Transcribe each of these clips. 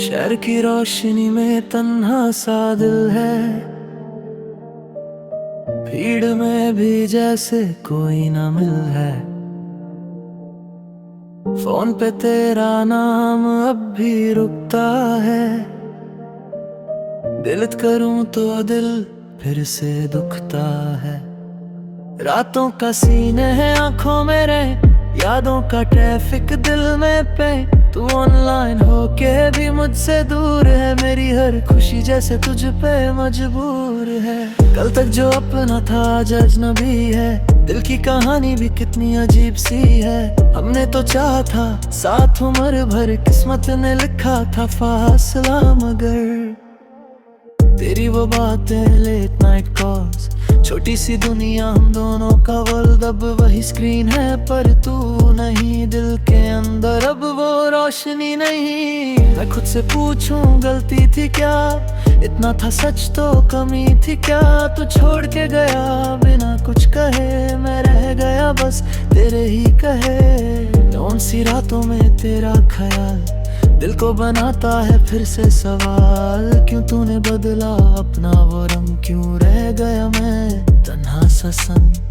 शहर की रोशनी में तन्हा सा दिल है, भीड़ में भी जैसे कोई ना मिल है। फोन पे तेरा नाम अब भी रुकता है, दिल करूं तो दिल फिर से दुखता है। रातों का सीने है आंखों में रहे, यादों का ट्रैफिक दिल में पे। तू ऑनलाइन होके भी मुझसे दूर है, मेरी हर खुशी जैसे तुझ पे मजबूर है। कल तक जो अपना था आज अजनबी है, दिल की कहानी भी कितनी अजीब सी है। हमने तो चाहा था साथ उम्र भर, किस्मत ने लिखा था फासला, मगर तेरी वो बातें लेट नाइट कॉल्स, छोटी सी दुनिया हम दोनों का वर्ल्ड, अब वही स्क्रीन है पर तू नहीं। दिल के अंदर अब वो रोशनी नहीं। मैं खुद से पूछूं गलती थी क्या, इतना था सच तो कमी थी क्या। तू छोड़ के गया बिना कुछ कहे, मैं रह गया बस तेरे ही कहे। कौन सी रातों में तेरा ख्याल दिल को बनाता है फिर से सवाल। क्यों तूने बदला अपना वो रंग, क्यों रह गया मैं तन्हा सा संग।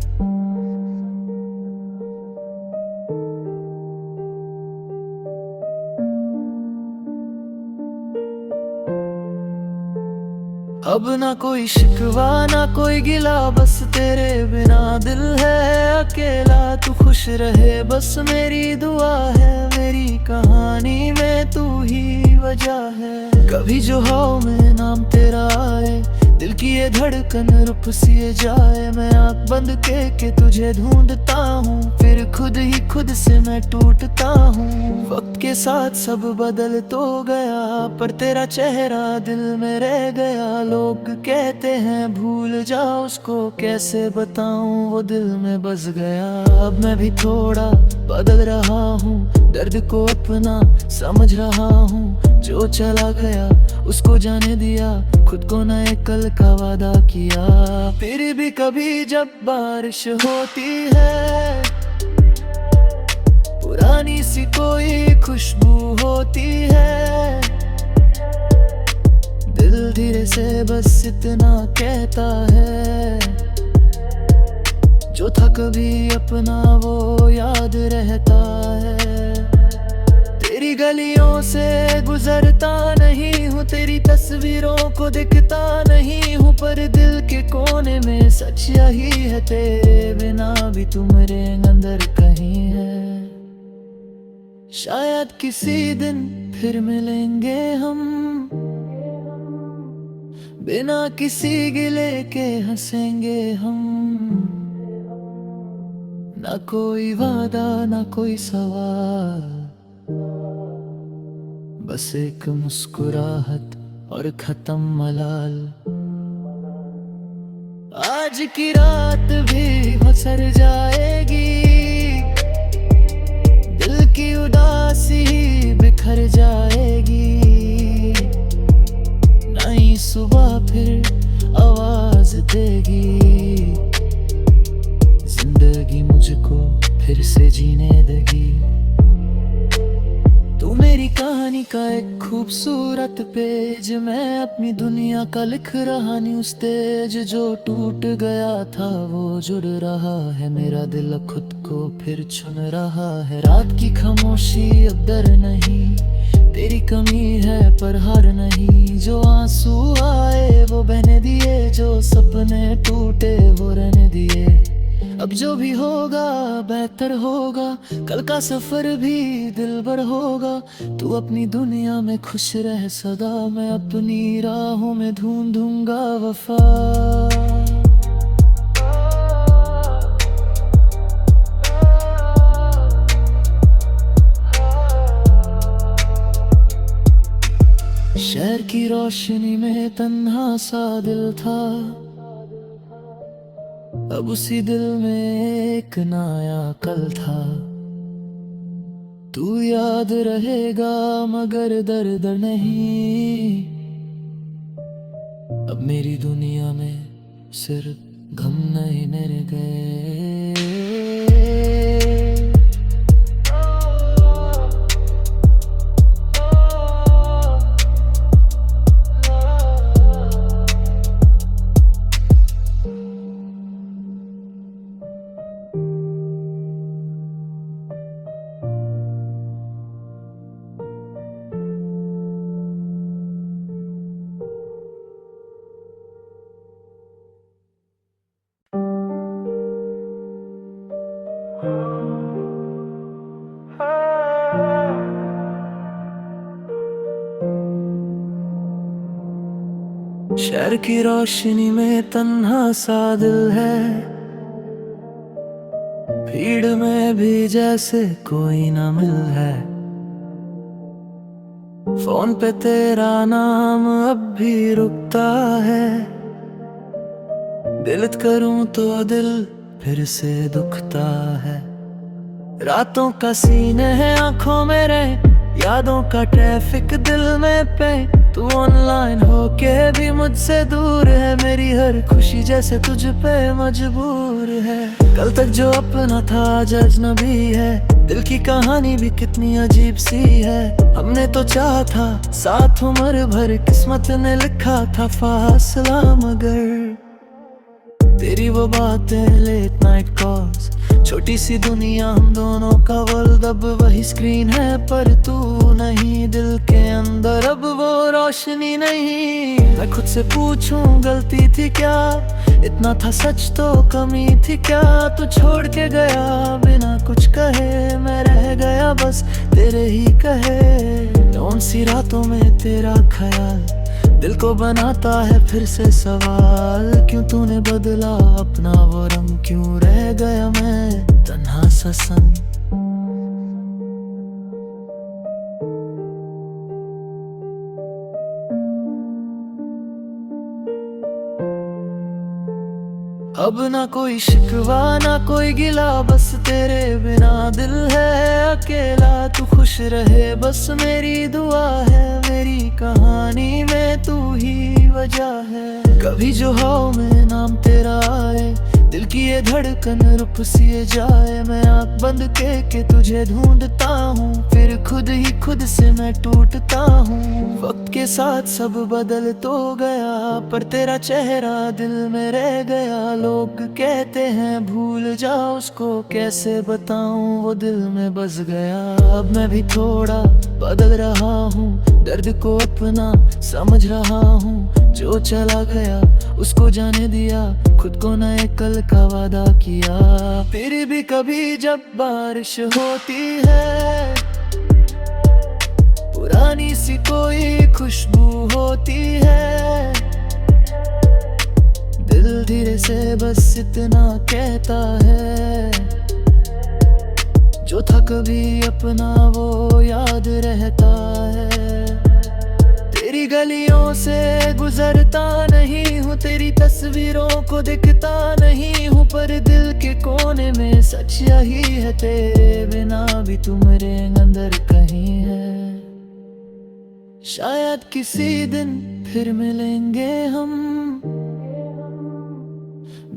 अब ना कोई शिकवा ना कोई गिला, बस तेरे बिना दिल है अकेला। तू खुश रहे बस मेरी दुआ है, मेरी कहानी में तू ही वजह है। कभी जो हाव में नाम तेरा आए, दिल की ये धड़कन रुक सी जाए। मैं आँख बंद के तुझे ढूंढता हूँ, फिर खुद ही खुद से मैं टूटता हूँ। वक्त के साथ सब बदल तो गया, पर तेरा चेहरा दिल में रह गया। लोग कहते हैं भूल जा उसको, कैसे बताऊं वो दिल में बस गया। अब मैं भी थोड़ा बदल रहा हूँ, दर्द को अपना समझ रहा हूँ। जो चला गया उसको जाने दिया, खुद को नए कल का वादा किया। फिर भी कभी जब बारिश होती है, पुरानी सी कोई खुशबू होती है। दिल धीरे से बस इतना कहता है, जो था कभी अपना वो याद रहता है। तेरी गलियों से गुजरता नहीं हूँ, तेरी तस्वीरों को दिखता नहीं हूँ, पर दिल के कोने में सच यही है, तेरे बिना भी तू मेरे अंदर कहीं है। शायद किसी दिन फिर मिलेंगे हम, बिना किसी गिले के हंसेंगे हम। ना कोई वादा ना कोई सवाल, बस एक मुस्कुराहट और खत्म मलाल। आज की रात भी गुजर जाएगी, दिल की उदासी बिखर जाएगी। नई सुबह फिर आवाज देगी, जिंदगी मुझको फिर से जीने देगी। तू मेरी कहानी का एक खूबसूरत पेज, मैं अपनी दुनिया का लिख रहा न्यू स्टेज। जो टूट गया था वो जुड़ रहा है, मेरा दिल खुद को फिर चुन रहा है। रात की खामोशी अब डर नहीं, तेरी कमी है पर हार नहीं। जो आंसू आए वो बहने दिए, जो सपने टूटे वो रहने दिए। अब जो भी होगा बेहतर होगा, कल का सफर भी दिलबर होगा। तू अपनी दुनिया में खुश रह सदा, मैं अपनी राहों में ढूंढूंगा वफा। शहर की रोशनी में तन्हा सा दिल था, अब उसी दिल में एक नया कल था। तू याद रहेगा मगर दर्द नहीं, अब मेरी दुनिया में सिर्फ गम नहीं मेरे गए। शहर की रोशनी में तन्हा सा दिल है, भीड़ में भी जैसे कोई न मिल है। फोन पे तेरा नाम अब भी रुकता है, दिल करूं तो दिल फिर से दुखता है। रातों का सीने है आंखों में रहे, यादों का ट्रैफिक दिल में पे। तू ऑनलाइन होके भी मुझसे दूर है, मेरी हर खुशी जैसे तुझ पे मजबूर है। कल तक जो अपना था आज अजनबी है, दिल की कहानी भी कितनी अजीब सी है। हमने तो चाहा था साथ उम्र भर, किस्मत ने लिखा था फासला, मगर तेरी वो बातें लेट नाइट कॉल्स, छोटी सी दुनिया हम दोनों का वर्ल्ड, अब वही स्क्रीन है पर तू नहीं, दिल के अंदर अब वो रोशनी नहीं। मैं खुद से पूछूं गलती थी क्या, इतना था सच तो कमी थी क्या। तू छोड़ के गया बिना कुछ कहे, मैं रह गया बस तेरे ही कहे। कौन सी रातों में तेरा ख्याल दिल को बनाता है फिर से सवाल, क्यों तूने बदला अपना वो रंग, क्यों रह गया मैं तन्हा सा संग। अब ना कोई शिकवा ना कोई गिला, बस तेरे बिना दिल है अकेला। तू खुश रहे बस मेरी दुआ है, मेरी कहानी में तू ही वजह है। कभी जो हाव में नाम तेरा आए, दिल की ये धड़कन रुक सी जाए। मैं आँख बंद के तुझे ढूंढता हूँ, फिर खुद ही खुद से मैं टूटता हूँ। वक्त के साथ सब बदल तो गया, पर तेरा चेहरा दिल में रह गया। लोग कहते हैं भूल जाओ उसको, कैसे बताऊं वो दिल में बस गया। अब मैं भी थोड़ा बदल रहा हूँ, दर्द को अपना समझ रहा हूँ। जो चला गया उसको जाने दिया, खुद को नए कल का वादा किया। फिर भी कभी जब बारिश होती है, पुरानी सी कोई खुशबू होती है, दिल धीरे से बस इतना कहता है, जो था कभी अपना वो याद रहता है। तेरी गलियों से गुजरता नहीं हूँ, तेरी तस्वीरों को दिखता नहीं हूँ, पर दिल के कोने में सच यही है, तेरे बिना भी तू मेरे अंदर कहीं है। शायद किसी दिन फिर मिलेंगे हम,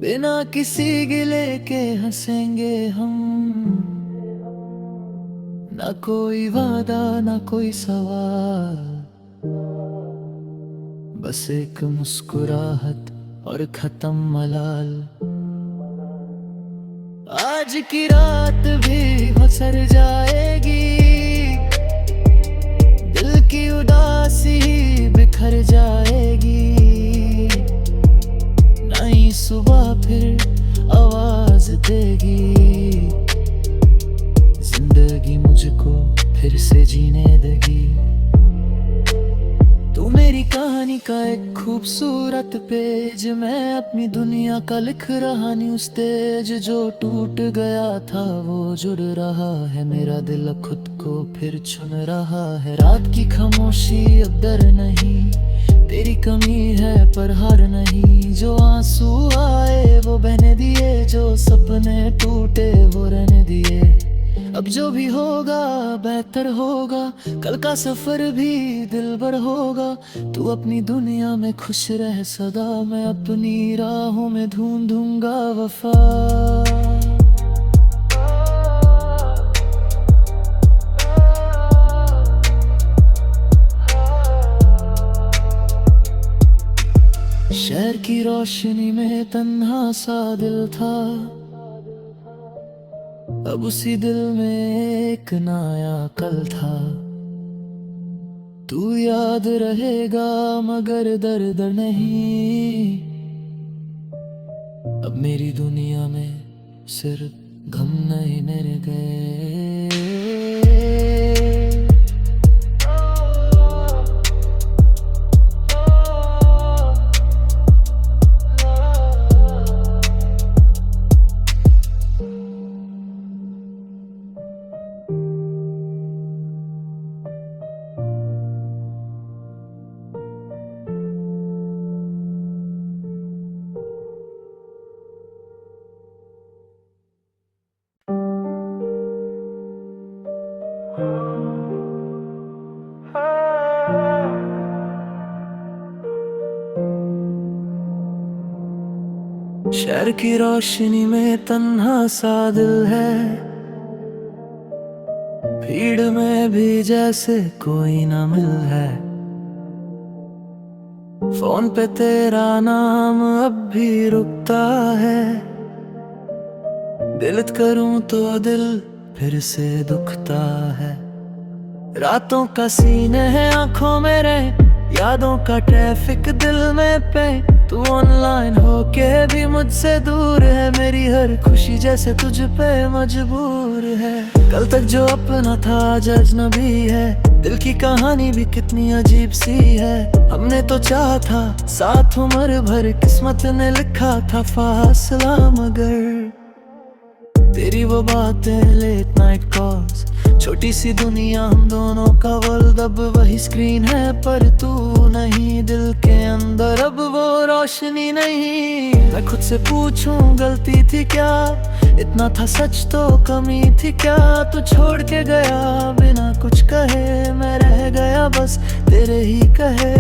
बिना किसी गिले के हंसेंगे हम। ना कोई वादा ना कोई सवाल, बस एक मुस्कुराहट और खत्म मलाल। आज की रात भी गुजर जाएगी, दिल की उदासी बिखर जाएगी। नई सुबह फिर आवाज देगी, जिंदगी मुझको फिर से जीने देगी। तू मेरी कहानी का एक खूबसूरत पेज, मैं अपनी दुनिया का लिख रहा न्यूज़ तेज। जो टूट गया था वो जुड़ रहा है, मेरा दिल खुद को फिर चुन रहा है। रात की खामोशी अब डर नहीं, तेरी कमी है पर हार नहीं। जो आंसू आए वो बहने दिए, जो सपने टूटे वो रहने दिए। अब जो भी होगा बेहतर होगा, कल का सफर भी दिलबर होगा। तू अपनी दुनिया में खुश रह सदा, मैं अपनी राहों में ढूंढूंगा वफा। शहर की रोशनी में तन्हा सा दिल था, अब उसी दिल में एक नया कल था। तू याद रहेगा मगर दर्द नहीं, अब मेरी दुनिया में सिर्फ गम नहीं रह गए। शहर की रोशनी में तन्हा सा दिल है, भीड़ में भी जैसे कोई न मिल है। फोन पे तेरा नाम अब भी रुकता है, दिल करूं तो दिल फिर से दुखता है। रातों का सीने है आंखों में रहे, यादों का ट्रैफिक दिल में पे। तू ऑनलाइन होके भी मुझसे दूर है, मेरी हर खुशी जैसे तुझ पे मजबूर है। कल तक जो अपना था आज अजनबी है, दिल की कहानी भी कितनी अजीब सी है। हमने तो चाहा था साथ उम्र भर, किस्मत ने लिखा था फासला, मगर तेरी वो बातें लेट नाइट कॉल्स, छोटी सी दुनिया हम दोनों का वर्ल्ड, अब वही स्क्रीन है पर तू नहीं, दिल के अंदर अब वो रोशनी नहीं। मैं खुद से पूछूं गलती थी क्या, इतना था सच तो कमी थी क्या। तू छोड़ के गया बिना कुछ कहे, मैं रह गया बस तेरे ही कहे।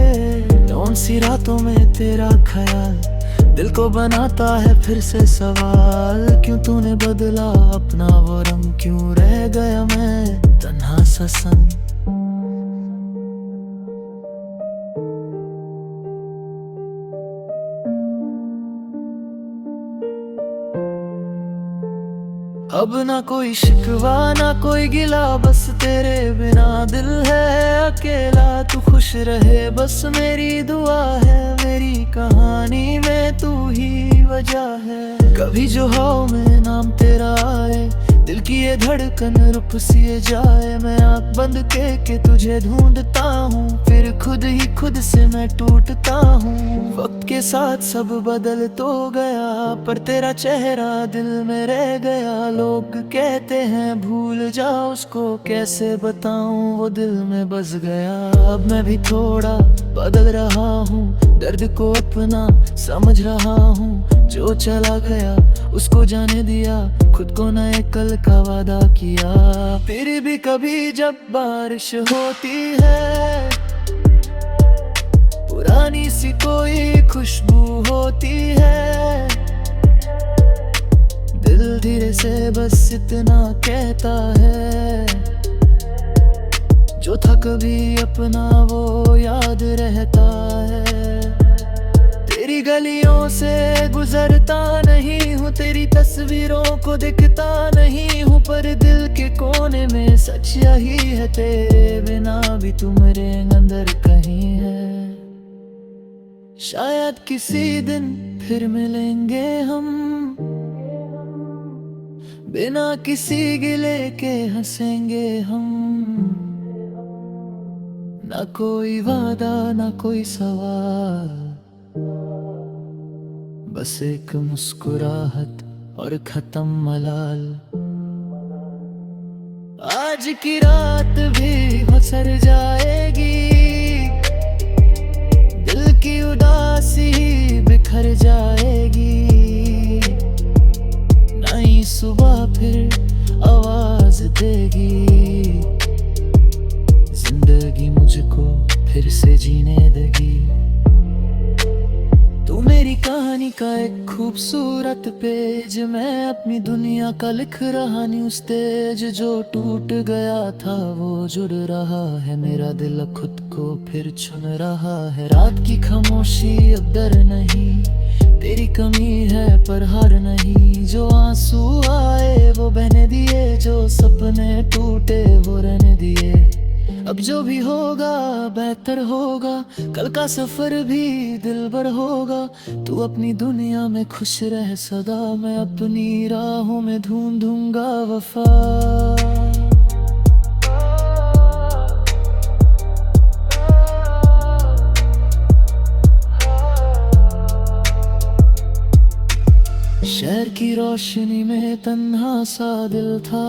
कौन सी रातों में तेरा ख्याल दिल को बनाता है फिर से सवाल, क्यों तूने बदला अपना वो रंग, क्यों रह गया मैं तन्हा सा संग। अब ना कोई शिकवा ना कोई गिला, बस तेरे बिना दिल है अकेला। तू खुश रहे बस मेरी दुआ है, मेरी कहानी में तू ही वजह है। कभी जो हाव में नाम तेरा आए, दिल की ये धड़कन रुक सी जाए। मैं आँख बंद के तुझे ढूंढता हूँ, फिर खुद ही खुद से मैं टूटता हूँ। वक्त के साथ सब बदल तो गया, पर तेरा चेहरा दिल में रह गया। लोग कहते हैं भूल जाओ उसको, कैसे बताऊं वो दिल में बस गया। अब मैं भी थोड़ा बदल रहा हूँ, दर्द को अपना समझ रहा हूँ। जो चला गया उसको जाने दिया, खुद को नए कल का वादा किया। फिर भी कभी जब बारिश होती है, पुरानी सी कोई खुशबू होती है। दिल धीरे से बस इतना कहता है, जो था कभी अपना वो याद रहता है। तेरी गलियों से गुजरता नहीं हूँ, तेरी तस्वीरों को दिखता नहीं हूँ, पर दिल के कोने में सच यही है, तेरे बिना भी तू मेरे अंदर कहीं है। शायद किसी दिन फिर मिलेंगे हम, बिना किसी गिले के हंसेंगे हम। ना कोई वादा ना कोई सवाल, बस एक मुस्कुराहट और खत्म मलाल। आज की रात भी बसर जाएगी, दिल की उदासी बिखर जाएगी। नई सुबह फिर आवाज देगी, जिंदगी मुझको फिर से जीने देगी। तू मेरी कहानी का एक खूबसूरत पेज, मैं अपनी दुनिया का लिख रहा न्यू स्टेज। जो टूट गया था वो जुड़ रहा है, मेरा दिल खुद को फिर चुन रहा है। रात की खामोशी अब डर नहीं, तेरी कमी है पर हार नहीं। जो आंसू आए वो बहने दिए, जो सपने टूटे वो रहने दिए। अब जो भी होगा बेहतर होगा, कल का सफर भी दिलबर होगा। तू अपनी दुनिया में खुश रह सदा, मैं अपनी राहों में ढूंढूंगा वफा। शहर की रोशनी में तन्हा सा दिल था,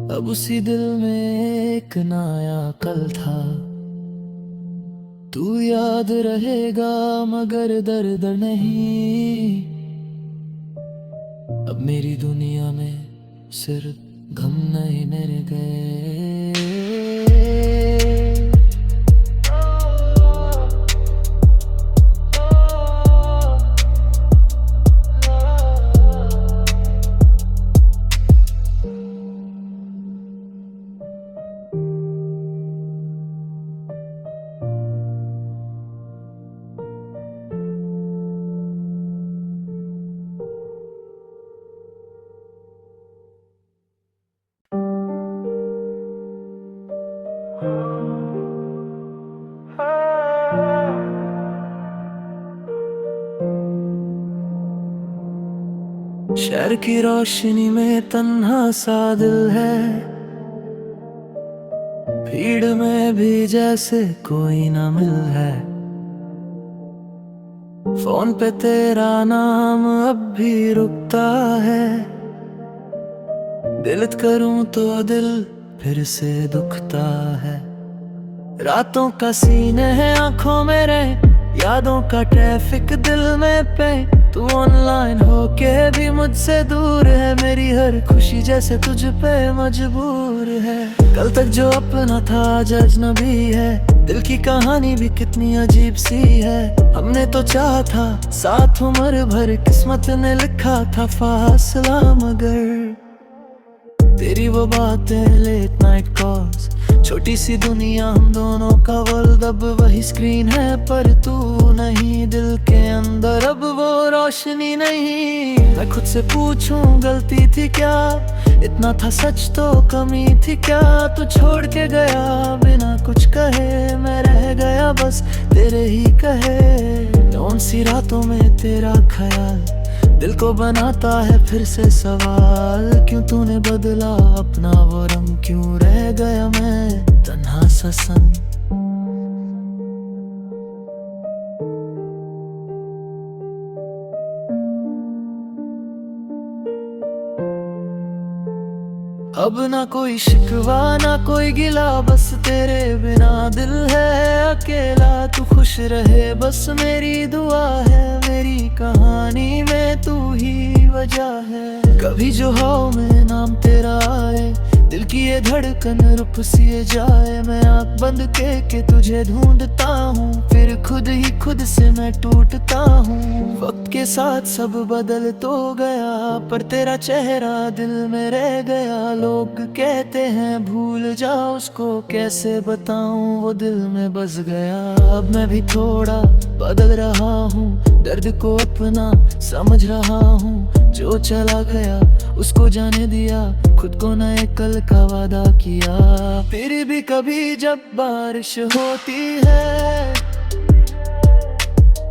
अब उसी दिल में एक नया कल था। तू याद रहेगा मगर दर्द नहीं, अब मेरी दुनिया में सिर्फ गम नहीं रह गए। शहर की रोशनी में तन्हा सा दिल है, भीड़ में भी जैसे कोई ना मिल है। फोन पे तेरा नाम अब भी रुकता है, दिल करूं तो दिल फिर से दुखता है। रातों का सीने है आंखों में रहे, यादों का ट्रैफिक दिल में पे। तू ऑनलाइन होके भी मुझसे दूर है, मेरी हर खुशी जैसे तुझ पे मजबूर है। कल तक जो अपना था आज अजनबी है, दिल की कहानी भी कितनी अजीब सी है। हमने तो चाहा था साथ उम्र भर, किस्मत ने लिखा था फासला, मगर तेरी वो बातें लेट नाइट कॉल्स, छोटी सी दुनिया हम दोनों का वर्ल्ड, अब वही स्क्रीन है पर तू नहीं, दिल के अंदर अब वो रोशनी नहीं। मैं खुद से पूछूं गलती थी क्या, इतना था सच तो कमी थी क्या। तू छोड़ के गया बिना कुछ कहे, मैं रह गया बस तेरे ही कहे। कौन सी रातों में तेरा ख्याल दिल को बनाता है फिर से सवाल, क्यों तूने बदला अपना वो रंग, क्यों रह गया मैं तन्हा सा संग। अब ना कोई शिकवा ना कोई गिला, बस तेरे बिना दिल है अकेला। तू खुश रहे बस मेरी दुआ है, मेरी कहानी में तू ही वजह है। कभी जो हवा में नाम तेरा आए, दिल की ये धड़कन रुक सी जाए। मैं आँख बंद के तुझे ढूंढता हूँ, फिर खुद ही खुद से मैं टूटता हूँ। वक्त के साथ सब बदल तो गया, पर तेरा चेहरा दिल में रह गया। लोग कहते हैं भूल जाओ उसको, कैसे बताऊं वो दिल में बस गया। अब मैं भी थोड़ा बदल रहा हूँ, दर्द को अपना समझ रहा हूँ। जो चला गया उसको जाने दिया, खुद को नए कल का वादा किया। फिर भी कभी जब बारिश होती है,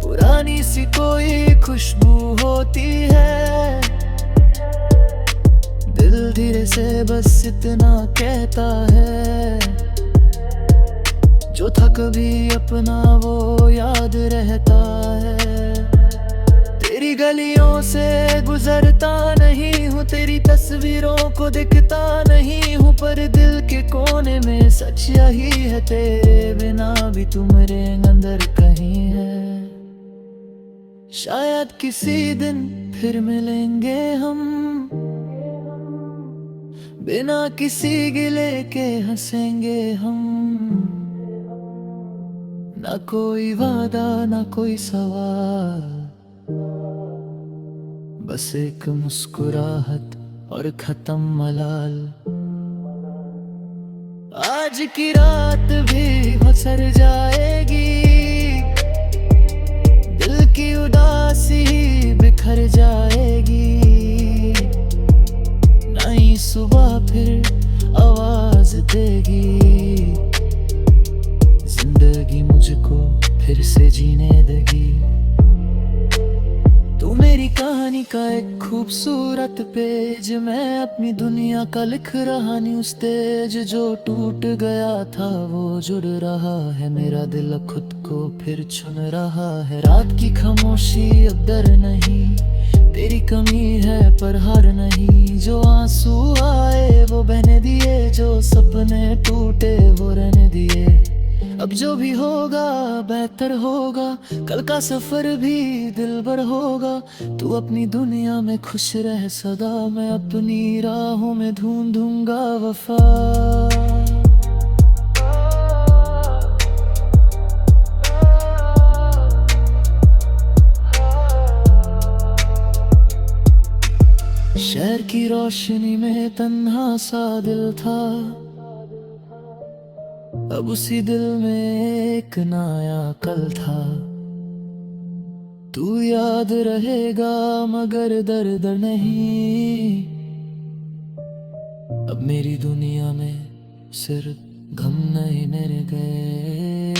पुरानी सी कोई खुशबू होती है। दिल धीरे से बस इतना कहता है, जो था कभी अपना वो याद रहता है। तेरी गलियों से गुजरता नहीं हूँ, तेरी तस्वीरों को दिखता नहीं हूँ, पर दिल के कोने में सच यही है, तेरे बिना भी तू मेरे अंदर कहीं है। शायद किसी दिन फिर मिलेंगे हम, बिना किसी गिले के हंसेंगे हम। ना कोई वादा ना कोई सवाल, बस एक मुस्कुराहट और खत्म मलाल। आज की रात भी गुजर जाएगी, दिल की उदासी बिखर जाएगी। नई सुबह फिर आवाज देगी, जिंदगी मुझको फिर से जीने देगी। तू मेरी कहानी का एक खूबसूरत पेज, मैं अपनी दुनिया का लिख रहा न्यू स्टेज। जो टूट गया था वो जुड़ रहा है, मेरा दिल खुद को फिर चुन रहा है। रात की खामोशी अब डर नहीं, तेरी कमी है पर हार नहीं। जो आंसू आए वो बहने दिए, जो सपने टूटे वो रहने दिए। अब जो भी होगा बेहतर होगा, कल का सफर भी दिलबर होगा। तू अपनी दुनिया में खुश रह सदा, मैं अपनी राहों में ढूंढूंगा वफा। शहर की रोशनी में तन्हा सा दिल था, अब उसी दिल में एक नया कल था। तू याद रहेगा मगर दर्द नहीं, अब मेरी दुनिया में सिर्फ गम नहीं मेरे गए।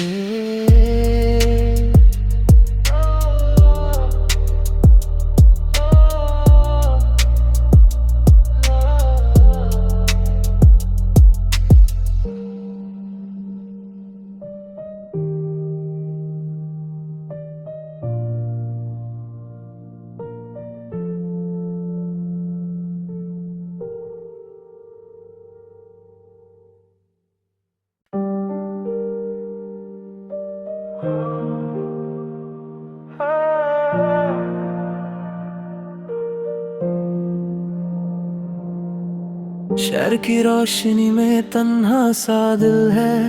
शहर की रोशनी में तन्हा सा दिल है,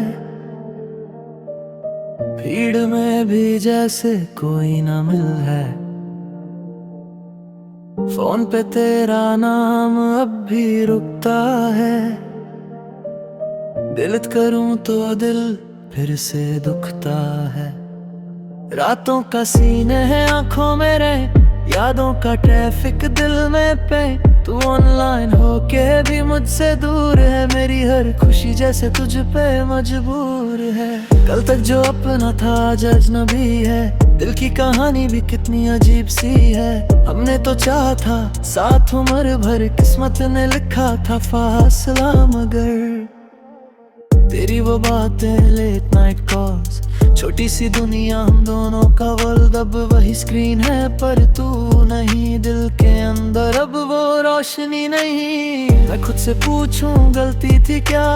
भीड़ में भी जैसे कोई ना मिल है। फोन पे तेरा नाम अब भी रुकता है, डिलीट करूं तो दिल फिर से दुखता है। रातों का सीने है आंखों में रे, यादों का ट्रैफिक दिल में पे। तू ऑनलाइन होके भी मुझसे दूर है, मेरी हर खुशी जैसे तुझ पे मजबूर है। कल तक जो अपना था आज अजनबी है, दिल की कहानी भी कितनी अजीब सी है। हमने तो चाहा था साथ उम्र भर, किस्मत ने लिखा था फासला, मगर तेरी वो बातें लेट नाइट कॉल्स, छोटी सी दुनिया हम दोनों का वर्ल्ड, अब वही स्क्रीन है पर तू नहीं दिल के अंदर, अब वो रोशनी नहीं। मैं खुद से पूछूं गलती थी क्या,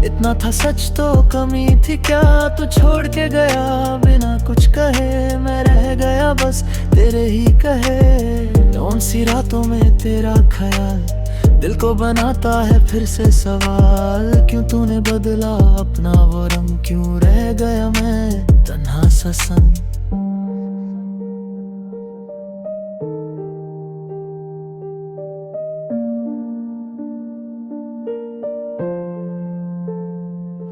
इतना था सच तो कमी थी क्या। तू छोड़ के गया बिना कुछ कहे, मैं रह गया बस तेरे ही कहे। कौन सी रातों में तेरा ख्याल दिल को बनाता है फिर से सवाल, क्यों तूने बदला अपना वो रंग, क्यों रह गया मैं तन्हा सा संग।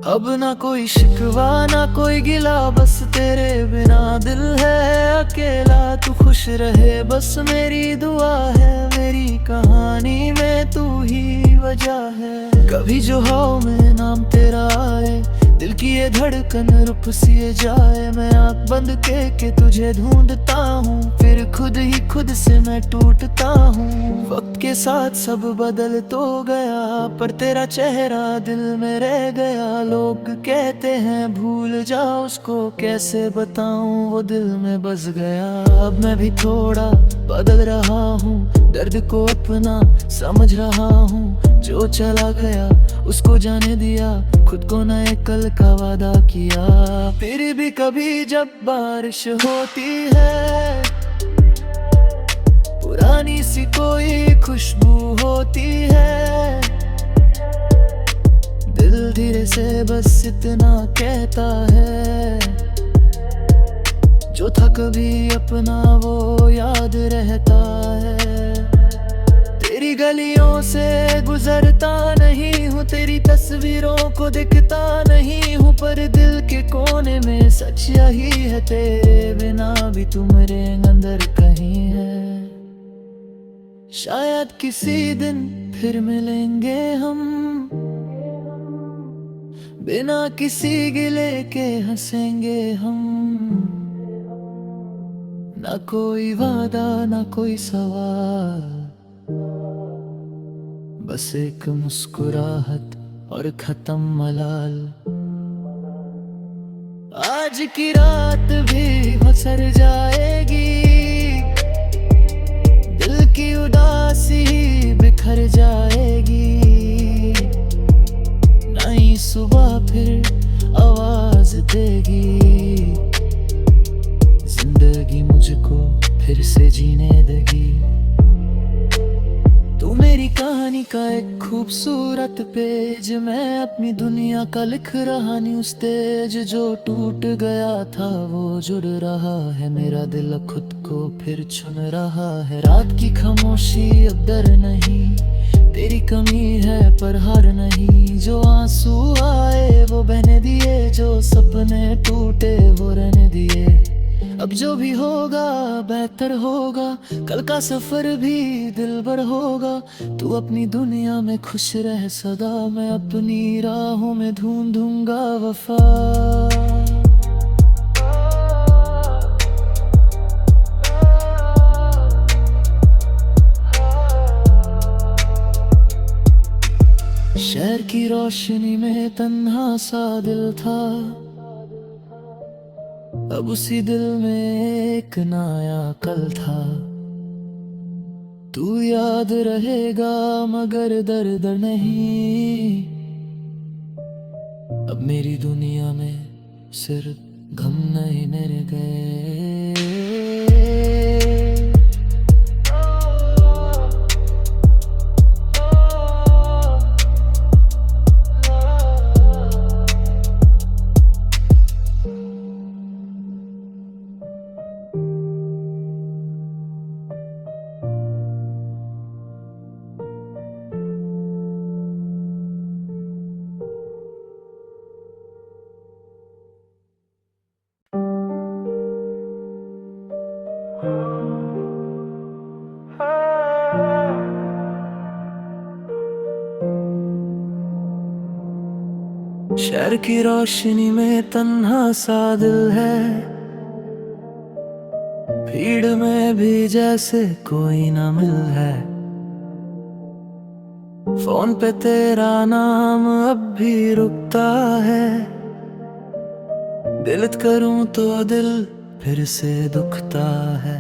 अब ना कोई शिकवा ना कोई गिला, बस तेरे बिना दिल है अकेला। तू खुश रहे बस मेरी दुआ है, मेरी कहानी में तू ही वजह है। कभी जो हाव में नाम तेरा आए, दिल की ये धड़कन रुक सी जाए। मैं आँख बंद के तुझे ढूंढता हूँ, फिर खुद ही खुद से मैं टूटता हूँ। वक्त के साथ सब बदल तो गया, पर तेरा चेहरा दिल में रह गया। लोग कहते हैं भूल जा उसको, कैसे बताऊं वो दिल में बस गया। अब मैं भी थोड़ा बदल रहा हूँ, दर्द को अपना समझ रहा हूँ। जो चला गया उसको जाने दिया, खुद को नए कल का वादा किया। फिर भी कभी जब बारिश होती है, पुरानी सी कोई खुशबू होती है, दिल धीरे से बस इतना कहता है, जो था कभी अपना वो याद रहता है। तेरी गलियों से गुजरता नहीं हूँ, तेरी तस्वीरों को दिखता नहीं हूँ, पर दिल के कोने में सच यही है, तेरे बिना भी तू मेरे अंदर कहीं है। शायद किसी दिन फिर मिलेंगे हम, बिना किसी गिले के हंसेंगे हम। ना कोई वादा ना कोई सवाल, बस एक मुस्कुराहट और खत्म मलाल। आज की रात भी गुजर जाएगी, दिल की उदासी बिखर जाएगी। नई सुबह फिर आवाज देगी, जिंदगी मुझको फिर से जीने देगी। तू मेरी कहानी का एक खूबसूरत पेज, मैं अपनी दुनिया का लिख रहा न्यू स्टेज। जो टूट गया था वो जुड़ रहा है, मेरा दिल खुद को फिर चुन रहा है। रात की खामोशी अब डर नहीं, तेरी कमी है पर हार नहीं। जो आंसू आए वो बहने दिए, जो सपने टूटे वो रहने दिए। अब जो भी होगा बेहतर होगा, कल का सफर भी दिलबर होगा। तू अपनी दुनिया में खुश रह सदा, मैं अपनी राहों में ढूंढूंगा वफा। शहर की रोशनी में तन्हा सा दिल था, अब उसी दिल में एक नया कल था। तू याद रहेगा मगर दर्द नहीं, अब मेरी दुनिया में सिर्फ गम नहीं मेरे गए। शहर की रोशनी में तन्हा सा दिल है, भीड़ में भी जैसे कोई ना मिल है। फोन पे तेरा नाम अब भी रुकता है, डिलीट करूं तो दिल फिर से दुखता है।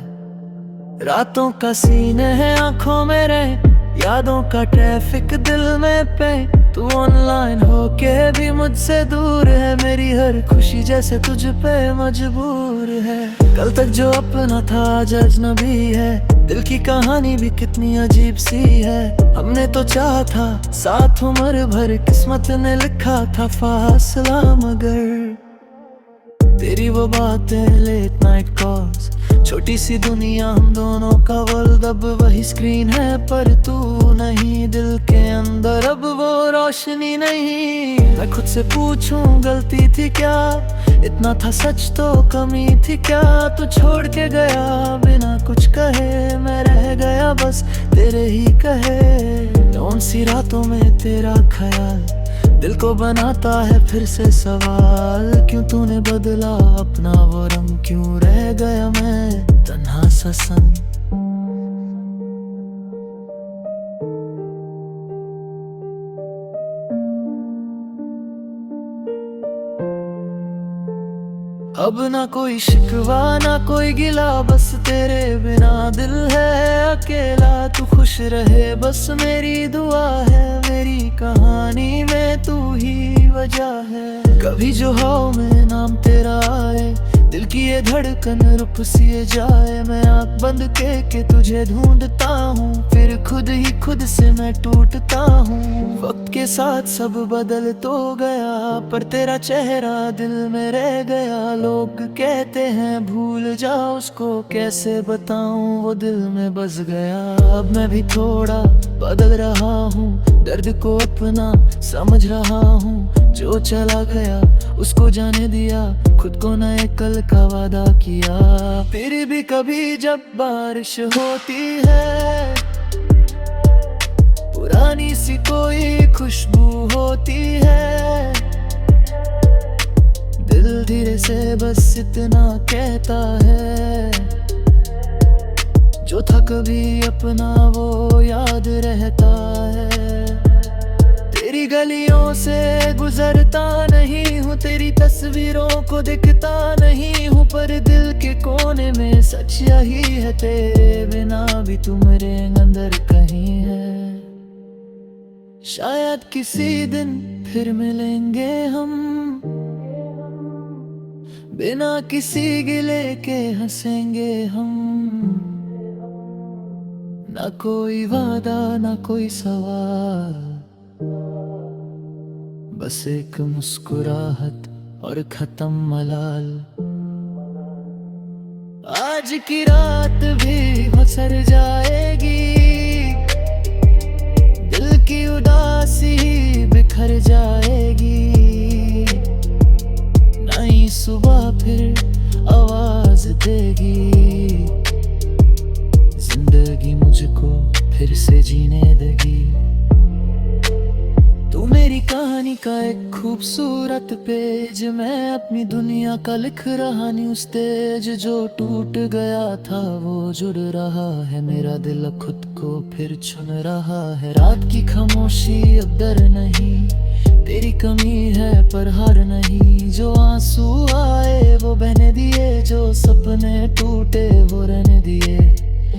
रातों का सीने है आंखों में रहे, यादों का ट्रैफिक दिल में पे। तू ऑनलाइन होके भी मुझसे दूर है, मेरी हर खुशी जैसे तुझ पे मजबूर है। कल तक जो अपना था आज अजनबी है, दिल की कहानी भी कितनी अजीब सी है। हमने तो चाहा था साथ उम्र भर, किस्मत ने लिखा था फासला, मगर तेरी वो बातें लेट नाइट कॉल्स, छोटी सी दुनिया हम दोनों का वर्ल्ड, अब वही स्क्रीन है पर तू नहीं, दिल के अंदर अब वो रोशनी नहीं। मैं खुद से पूछूं गलती थी क्या, इतना था सच तो कमी थी क्या। तू छोड़ के गया बिना कुछ कहे, मैं रह गया बस तेरे ही कहे। कौन सी रातों में तेरा ख्याल दिल को बनाता है फिर से सवाल, क्यों तूने बदला अपना वो रंग, क्यों रह गया मैं तन्हा सा संग। अब ना कोई शिकवा ना कोई गिला, बस तेरे बिना दिल है अकेला। तू खुश रहे बस मेरी दुआ है, मेरी कहानी में तू ही वजह है। कभी जो हाव में नाम तेरा आए, दिल की ये धड़कन रुक सी जाए। मैं आँख बंद के तुझे ढूंढता हूँ, फिर खुद ही खुद से मैं टूटता हूँ। वक्त के साथ सब बदल तो गया, पर तेरा चेहरा दिल में रह गया। लोग कहते हैं भूल जा उसको, कैसे बताऊं वो दिल में बस गया। अब मैं भी थोड़ा बदल रहा हूँ, दर्द को अपना समझ रहा हूँ। जो चला गया उसको जाने दिया, खुद को नए कल का वादा किया। फिर भी कभी जब बारिश होती है, पुरानी सी कोई खुशबू होती है, दिल धीरे से बस इतना कहता है, जो था कभी अपना वो याद रहता है। तेरी गलियों से गुजरता नहीं हूँ, तेरी तस्वीरों को दिखता नहीं हूँ, पर दिल के कोने में सच यही है, तेरे बिना भी तू मेरे अंदर कहीं है। शायद किसी दिन फिर मिलेंगे हम, बिना किसी गिले के हंसेंगे हम। ना कोई वादा ना कोई सवाल, बस एक मुस्कुराहट और खत्म मलाल। आज की रात भी गुजर जाएगी, दिल की उदासी बिखर जाएगी। नई सुबह फिर आवाज देगी, जिंदगी मुझको फिर से जीने देगी। तू मेरी कहानी का एक खूबसूरत पेज, मैं अपनी दुनिया का लिख रहा न्यू स्टेज। जो टूट गया था वो जुड़ रहा है, मेरा दिल खुद को फिर चुन रहा है। रात की खामोशी अब डर नहीं, तेरी कमी है पर हार नहीं। जो आंसू आए वो बहने दिए, जो सपने टूटे वो रहने दिए।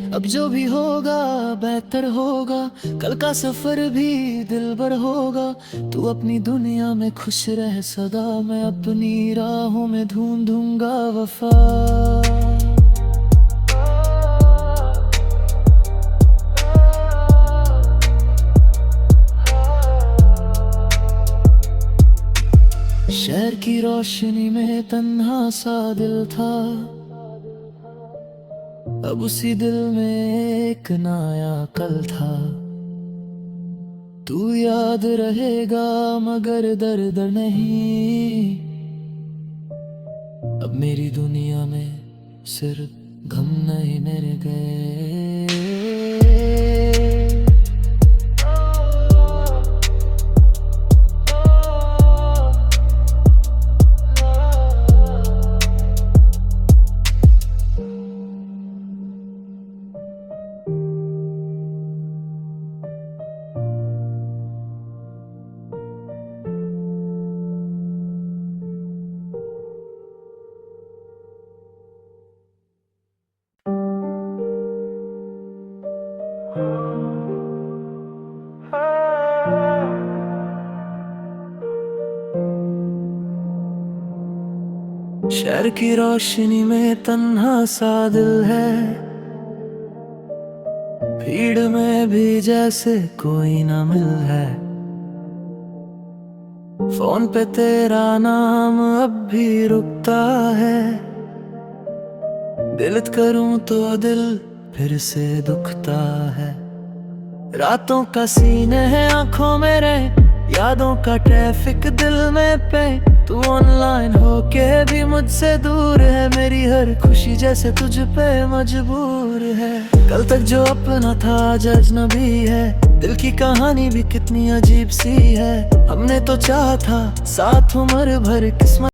अब जो भी होगा बेहतर होगा, कल का सफर भी दिलबर होगा। तू अपनी दुनिया में खुश रह सदा, मैं अपनी राहों में ढूंढूंगा वफा। शहर की रोशनी में तन्हा सा दिल था, अब उसी दिल में एक नया कल था। तू याद रहेगा मगर दर्द नहीं, अब मेरी दुनिया में सिर्फ गम नहीं मेरे गए। शहर की रोशनी में तन्हा सा दिल है, भीड़ में भी जैसे कोई ना मिल है। फोन पे तेरा नाम अब भी रुकता है, दिल करूं तो दिल फिर से दुखता है। रातों का सीने है आंखों में रे, यादों का ट्रैफिक दिल में पे। तू ऑनलाइन होके भी मुझसे दूर है, मेरी हर खुशी जैसे तुझ पे मजबूर है। कल तक जो अपना था आज अजनबी है, दिल की कहानी भी कितनी अजीब सी है। हमने तो चाहा था साथ उम्र भर, किस्मत